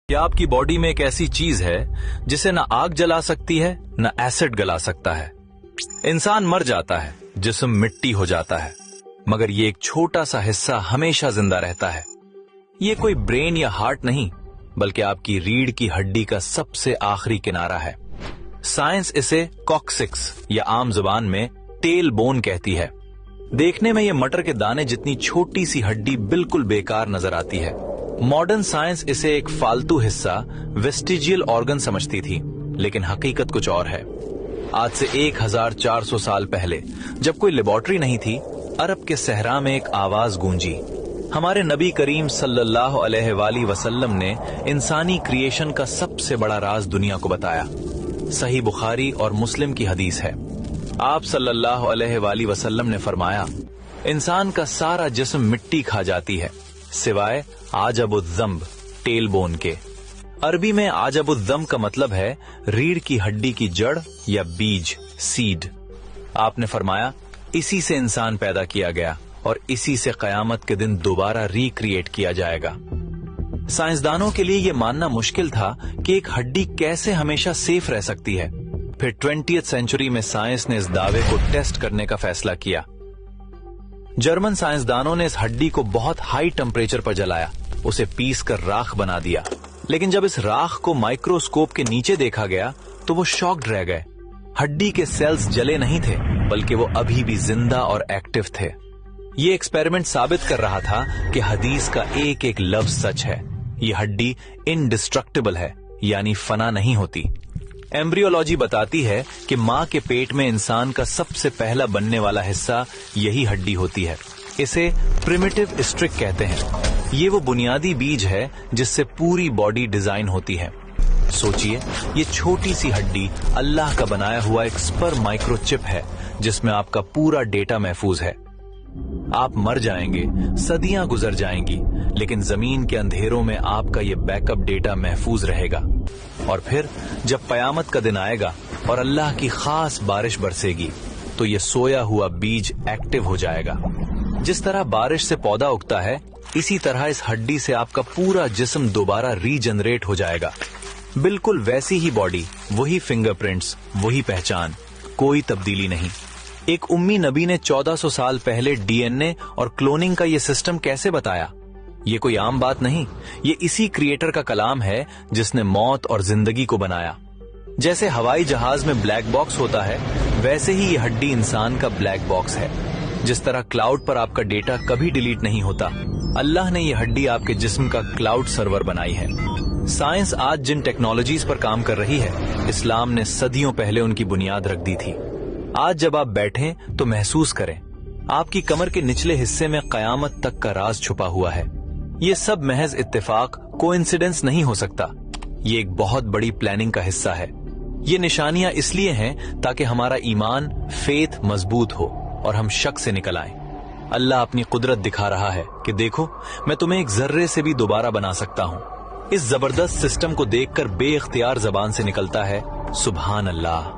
क्या आपकी बॉडी में एक ऐसी चीज है जिसे ना आग जला सकती है ना एसिड गला सकता है? इंसान मर जाता है, जिस्म मिट्टी हो जाता है, मगर ये एक छोटा सा हिस्सा हमेशा जिंदा रहता है। ये कोई ब्रेन या हार्ट नहीं, बल्कि आपकी रीढ़ की हड्डी का सबसे आखिरी किनारा है। साइंस इसे कॉक्सिक्स या आम जुबान में टेल बोन कहती है। देखने में ये मटर के दाने जितनी छोटी सी हड्डी बिल्कुल बेकार नजर आती है। मॉडर्न साइंस इसे एक फालतू हिस्सा, वेस्टिजियल ऑर्गन समझती थी, लेकिन हकीकत कुछ और है। आज से 1400 साल पहले, जब कोई लेबोरेटरी नहीं थी, अरब के सहरा में एक आवाज गूंजी। हमारे नबी करीम सल्लल्लाहु अलैहि वसल्लम ने इंसानी क्रिएशन का सबसे बड़ा राज दुनिया को बताया। सही बुखारी और मुस्लिम की हदीस है। आप सल्लल्लाहु अलैहि वसल्लम ने फरमाया, इंसान का सारा जिस्म मिट्टी खा जाती है, सिवाय आजबुद्दम्ब, टेल बोन के। अरबी में आजबुद्दम्ब का मतलब है रीढ़ की हड्डी की जड़ या बीज, सीड। आपने फरमाया, इसी से इंसान पैदा किया गया और इसी से कयामत के दिन दोबारा रिक्रिएट किया जाएगा। साइंसदानों के लिए यह मानना मुश्किल था कि एक हड्डी कैसे हमेशा सेफ रह सकती है। फिर 20वीं सेंचुरी में साइंस ने इस दावे को टेस्ट करने का फैसला किया। जर्मन साइंसदानों ने इस हड्डी को बहुत हाई टेम्परेचर पर जलाया, उसे पीस कर राख बना दिया। लेकिन जब इस राख को माइक्रोस्कोप के नीचे देखा गया तो वो शॉक्ड रह गए। हड्डी के सेल्स जले नहीं थे, बल्कि वो अभी भी जिंदा और एक्टिव थे। ये एक्सपेरिमेंट साबित कर रहा था कि हदीस का एक एक लफ्ज सच है। ये हड्डी इनडिस्ट्रक्टिबल है, यानी फना नहीं होती। एम्ब्रियोलॉजी बताती है कि मां के पेट में इंसान का सबसे पहला बनने वाला हिस्सा यही हड्डी होती है। इसे प्रिमिटिव स्ट्रिक कहते हैं। ये वो बुनियादी बीज है जिससे पूरी बॉडी डिजाइन होती है। सोचिए, ये छोटी सी हड्डी अल्लाह का बनाया हुआ एक स्पर्म माइक्रोचिप है, जिसमें आपका पूरा डेटा महफूज है। आप मर जाएंगे, सदियां गुजर जाएंगी, लेकिन जमीन के अंधेरों में आपका ये बैकअप डेटा महफूज रहेगा। और फिर जब कयामत का दिन आएगा और अल्लाह की खास बारिश बरसेगी, तो ये सोया हुआ बीज एक्टिव हो जाएगा। जिस तरह बारिश से पौधा उगता है, इसी तरह इस हड्डी से आपका पूरा जिस्म दोबारा रीजनरेट हो जाएगा। बिल्कुल वैसी ही बॉडी, वही फिंगरप्रिंट्स, वही पहचान, कोई तब्दीली नहीं। एक उम्मी नबी ने 1400 साल पहले डीएनए और क्लोनिंग का ये सिस्टम कैसे बताया? ये कोई आम बात नहीं, ये इसी क्रिएटर का कलाम है जिसने मौत और जिंदगी को बनाया। जैसे हवाई जहाज में ब्लैक बॉक्स होता है, वैसे ही ये हड्डी इंसान का ब्लैक बॉक्स है। जिस तरह क्लाउड पर आपका डेटा कभी डिलीट नहीं होता, अल्लाह ने ये हड्डी आपके जिस्म का क्लाउड सर्वर बनाई है। साइंस आज जिन टेक्नोलॉजीज पर काम कर रही है, इस्लाम ने सदियों पहले उनकी बुनियाद रख दी थी। आज जब आप बैठें तो महसूस करें, आपकी कमर के निचले हिस्से में कयामत तक का राज छुपा हुआ है। ये सब महज इत्तेफाक, कोइंसिडेंस नहीं हो सकता। ये एक बहुत बड़ी प्लानिंग का हिस्सा है। ये निशानियां इसलिए हैं ताकि हमारा ईमान, फेथ मजबूत हो और हम शक से निकल आएं। अल्लाह अपनी कुदरत दिखा रहा है कि देखो, मैं तुम्हें एक जर्रे से भी दोबारा बना सकता हूं। इस जबरदस्त सिस्टम को देखकर बेइख्तियार जबान से निकलता है, सुभान अल्लाह।